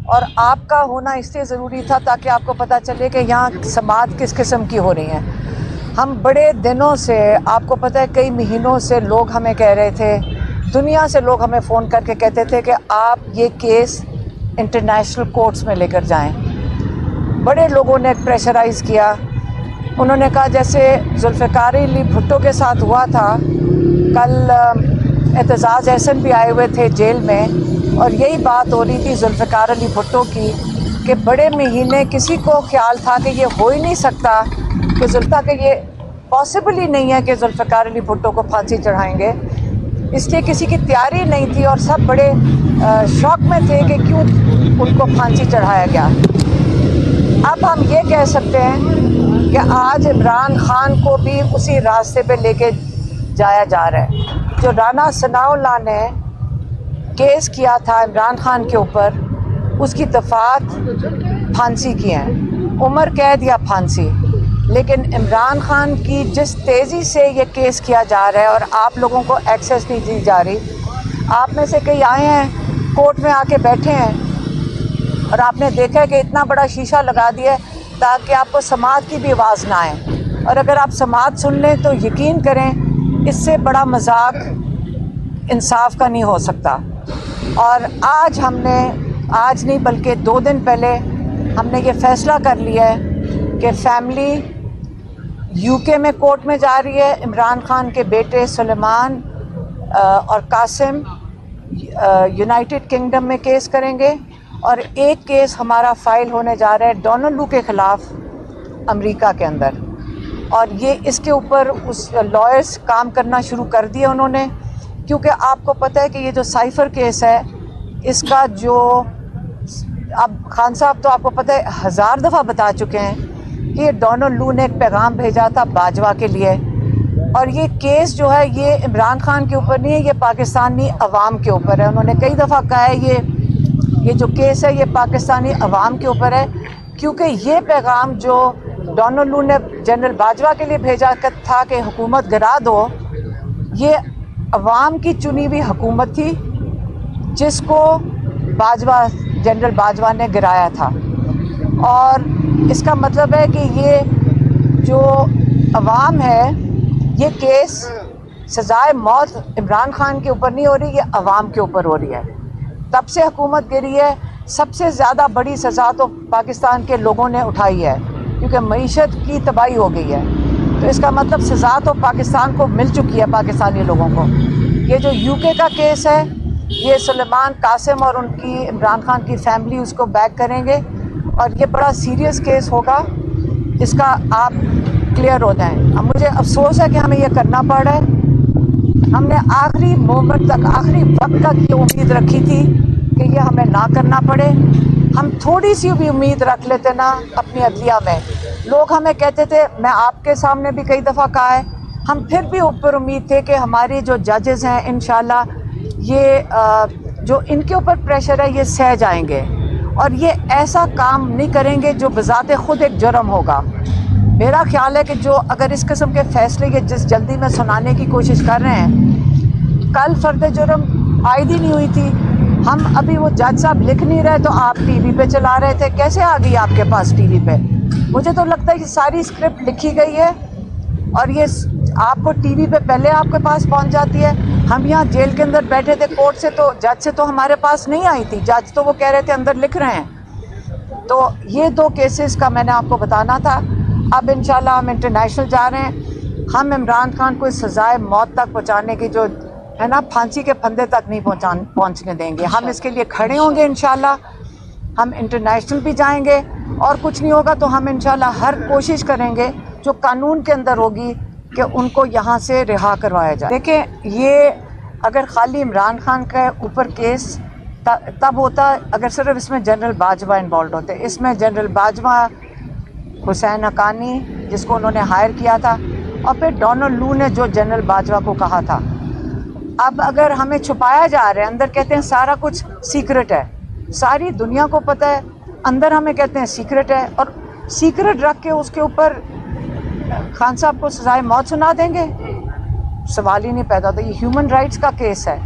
और आपका होना इसलिए ज़रूरी था ताकि आपको पता चले कि यहाँ समाअत किस किस्म की हो रही हैं। हम बड़े दिनों से, आपको पता है कई महीनों से लोग हमें कह रहे थे, दुनिया से लोग हमें फ़ोन करके कहते थे कि आप ये केस इंटरनेशनल कोर्ट्स में लेकर जाएं। बड़े लोगों ने प्रेशराइज़ किया। उन्होंने कहा जैसे जुल्फ़िकार अली भुट्टो के साथ हुआ था, कल एतजाज़ अहसन भी आए हुए थे जेल में और यही बात हो रही थी जुल्फ़िकार अली भुट्टो की कि बड़े महीने किसी को ख्याल था कि ये हो ही नहीं सकता कि ये पॉसिबल ही नहीं है कि जुल्फ़िकार अली भुट्टो को फांसी चढ़ाएंगे, इसलिए किसी की तैयारी नहीं थी और सब बड़े शौक में थे कि क्यों उनको फांसी चढ़ाया गया। अब हम ये कह सकते हैं कि आज इमरान खान को भी उसी रास्ते पे लेके जाया जा रहा है। जो राना सनाउल्लाह ने केस किया था इमरान खान के ऊपर, उसकी दफात फांसी की है, उम्र कैद या फांसी। लेकिन इमरान खान की जिस तेज़ी से ये केस किया जा रहा है और आप लोगों को एक्सेस नहीं दी जा रही, आप में से कई आए हैं कोर्ट में आके बैठे हैं और आपने देखा है कि इतना बड़ा शीशा लगा दिया है ताकि आपको समाअत की भी आवाज़ ना आए। और अगर आप समाअत सुन लें तो यकीन करें इससे बड़ा मजाक इंसाफ का नहीं हो सकता। और आज नहीं बल्कि 2 दिन पहले हमने ये फ़ैसला कर लिया है कि फैमिली यूके में कोर्ट में जा रही है। इमरान खान के बेटे सुलेमान और कासिम यूनाइटेड किंगडम में केस करेंगे और एक केस हमारा फ़ाइल होने जा रहा है डोनाल्ड लू के ख़िलाफ़ अमेरिका के अंदर। और ये इसके ऊपर उस लॉयर्स काम करना शुरू कर दिया उन्होंने, क्योंकि आपको पता है कि ये जो साइफ़र केस है इसका जो अब खान साहब तो आपको पता है 1000 दफ़ा बता चुके हैं कि ये डोनाल्ड लू ने एक पैगाम भेजा था बाजवा के लिए और ये केस जो है ये इमरान खान के ऊपर नहीं है, ये पाकिस्तानी अवाम के ऊपर है। उन्होंने कई दफ़ा कहा है ये जो केस है ये पाकिस्तानी अवाम के ऊपर है, क्योंकि ये पैगाम जो डोनाल्ड लू ने जनरल बाजवा के लिए भेजा था कि हुकूमत गिरा दो, ये अवाम की चुनी हुई हुकूमत थी जिसको जनरल बाजवा ने गिराया था। और इसका मतलब है कि ये जो अवाम है, ये केस सज़ाए मौत इमरान खान के ऊपर नहीं हो रही, ये अवाम के ऊपर हो रही है। तब से हुकूमत गिरी है, सबसे ज़्यादा बड़ी सज़ा तो पाकिस्तान के लोगों ने उठाई है क्योंकि मईशत की तबाही हो गई है। तो इसका मतलब सज़ा तो पाकिस्तान को मिल चुकी है, पाकिस्तानी लोगों को। ये जो यूके का केस है, ये सुलेमान, कासिम और उनकी इमरान खान की फैमिली उसको बैक करेंगे और ये बड़ा सीरियस केस होगा, इसका आप क्लियर हो जाएं। अब मुझे अफसोस है कि हमें ये करना पड़ रहा है। हमने आखिरी मोमेंट तक, आखिरी वक्त तक ये उम्मीद रखी थी कि ये हमें ना करना पड़े। हम थोड़ी सी भी उम्मीद रख लेते ना अपनी अदलिया में। लोग हमें कहते थे, मैं आपके सामने भी कई दफ़ा कहा है, हम फिर भी ऊपर उम्मीद थे कि हमारे जो जजेस हैं इंशाल्लाह ये जो इनके ऊपर प्रेशर है ये सह जाएंगे और ये ऐसा काम नहीं करेंगे जो बज़ाते ख़ुद एक जुर्म होगा। मेरा ख्याल है कि जो अगर इस किस्म के फ़ैसले ये जिस जल्दी में सुनाने की कोशिश कर रहे हैं, कल फ़र्द जुर्म आयद ही नहीं हुई थी। हम अभी वो जज साहब लिख नहीं रहे तो आप टीवी पे चला रहे थे, कैसे आ गई आपके पास टीवी पे? मुझे तो लगता है कि सारी स्क्रिप्ट लिखी गई है और ये आपको टीवी पे पहले आपके पास पहुंच जाती है। हम यहाँ जेल के अंदर बैठे थे, कोर्ट से तो जज से तो हमारे पास नहीं आई थी, जज तो वो कह रहे थे अंदर लिख रहे हैं। तो ये 2 केसेस का मैंने आपको बताना था। अब इंशाल्लाह हम इंटरनेशनल जा रहे हैं। हम इमरान खान को इस सज़ाए मौत तक पहुँचाने की जो है ना, फांसी के फंदे तक नहीं पहुँचने देंगे। हम इसके लिए खड़े होंगे इंशाल्लाह। हम इंटरनेशनल भी जाएंगे और कुछ नहीं होगा तो हम इंशाल्लाह हर कोशिश करेंगे जो कानून के अंदर होगी कि उनको यहाँ से रिहा करवाया जाए। देखें, ये अगर ख़ाली इमरान खान के ऊपर केस तब होता अगर सिर्फ इसमें जनरल बाजवा इन्वॉल्व होते। इसमें जनरल बाजवा, हुसैन हक्कानी जिसको उन्होंने हायर किया था, और फिर डोनाल्ड लू ने जो जनरल बाजवा को कहा था। अब अगर हमें छुपाया जा रहा है, अंदर कहते हैं सारा कुछ सीक्रेट है, सारी दुनिया को पता है, अंदर हमें कहते हैं सीक्रेट है, और सीक्रेट रख के उसके ऊपर खान साहब को सजाए मौत सुना देंगे? सवाल ही नहीं पैदा होता। ये ह्यूमन राइट्स का केस है,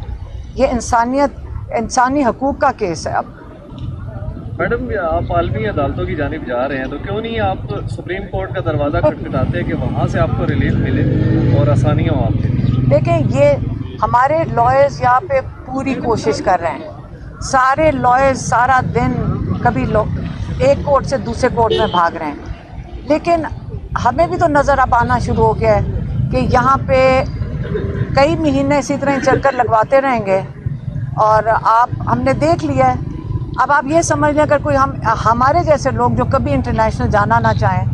ये इंसानी हकूक़ का केस है। अब मैडम, आप आलमी अदालतों की जानिब जा रहे हैं तो क्यों नहीं आप सुप्रीम कोर्ट का दरवाज़ा खटखटाते हैं कि वहाँ से आपको रिलीफ मिले और आसानियाँ हो आपके लिए? देखें, ये हमारे लॉयर्स यहाँ पे पूरी कोशिश कर रहे हैं। सारे लॉयर्स सारा दिन कभी एक कोर्ट से दूसरे कोर्ट में भाग रहे हैं, लेकिन हमें भी तो नज़र अब आना शुरू हो गया है कि यहाँ पे कई महीने इसी तरह चक्कर लगवाते रहेंगे और हमने देख लिया है। अब आप ये समझ लें, अगर कोई हमारे जैसे लोग जो कभी इंटरनेशनल जाना ना चाहें,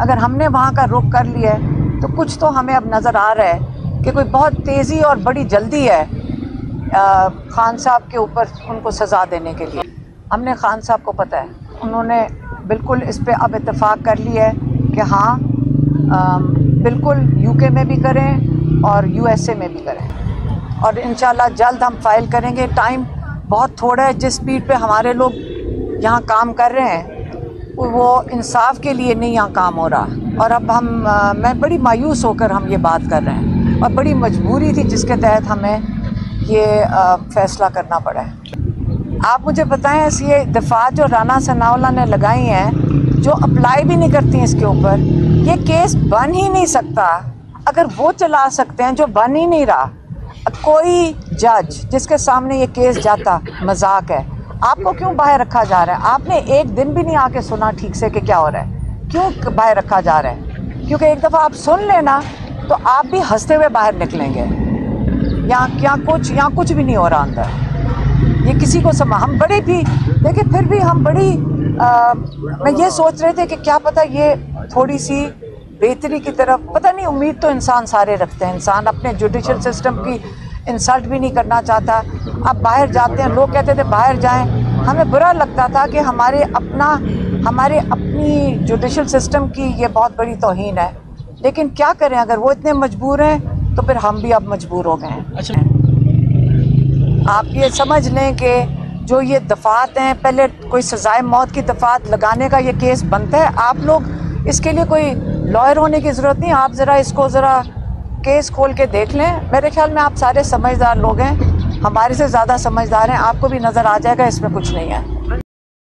अगर हमने वहाँ का रुख कर लिया है तो कुछ तो हमें अब नज़र आ रहा है कि कोई बहुत तेज़ी और बड़ी जल्दी है खान साहब के ऊपर उनको सज़ा देने के लिए। हमने खान साहब को पता है, उन्होंने बिल्कुल इस पे अब इत्तेफाक कर लिया है कि हाँ, बिल्कुल यूके में भी करें और यूएसए में भी करें, और इंशाल्लाह जल्द हम फाइल करेंगे। टाइम बहुत थोड़ा है। जिस स्पीड पे हमारे लोग यहाँ काम कर रहे हैं वो इंसाफ के लिए नहीं यहाँ काम हो रहा, और अब मैं बड़ी मायूस होकर हम ये बात कर रहे हैं, और बड़ी मजबूरी थी जिसके तहत हमें ये फ़ैसला करना पड़ा है। आप मुझे बताएं, ये दफ़ा जो राना सनाउल्लाह ने लगाई हैं, जो अप्लाई भी नहीं करती हैं इसके ऊपर, ये केस बन ही नहीं सकता। अगर वो चला सकते हैं जो बन ही नहीं रहा, कोई जज जिसके सामने ये केस जाता मजाक है। आपको क्यों बाहर रखा जा रहा है? आपने एक दिन भी नहीं आके सुना ठीक से कि क्या हो रहा है, क्यों बाहर रखा जा रहा है? क्योंकि एक दफ़ा आप सुन लेना तो आप भी हंसते हुए बाहर निकलेंगे। यहाँ कुछ भी नहीं हो रहा अंदर। ये किसी को हम बड़े भी देखिए, फिर भी हम मैं ये सोच रहे थे कि क्या पता ये थोड़ी सी बेहतरी की तरफ, पता नहीं, उम्मीद तो इंसान सारे रखते हैं। इंसान अपने जुडिशल सिस्टम की इंसल्ट भी नहीं करना चाहता। अब बाहर जाते हैं, लोग कहते थे बाहर जाएं, हमें बुरा लगता था कि हमारे अपनी जुडिशल सिस्टम की ये बहुत बड़ी तौहीन है। लेकिन क्या करें, अगर वो इतने मजबूर हैं तो फिर हम भी अब मजबूर हो गए हैं। अच्छा, आप ये समझ लें कि जो ये दफ़ात हैं, पहले कोई सज़ाए मौत की दफ़ात लगाने का ये केस बनता है। आप लोग इसके लिए कोई लॉयर होने की ज़रूरत नहीं, आप इसको ज़रा केस खोल के देख लें। मेरे ख्याल में आप सारे समझदार लोग हैं, हमारे से ज़्यादा समझदार हैं, आपको भी नज़र आ जाएगा इसमें कुछ नहीं है।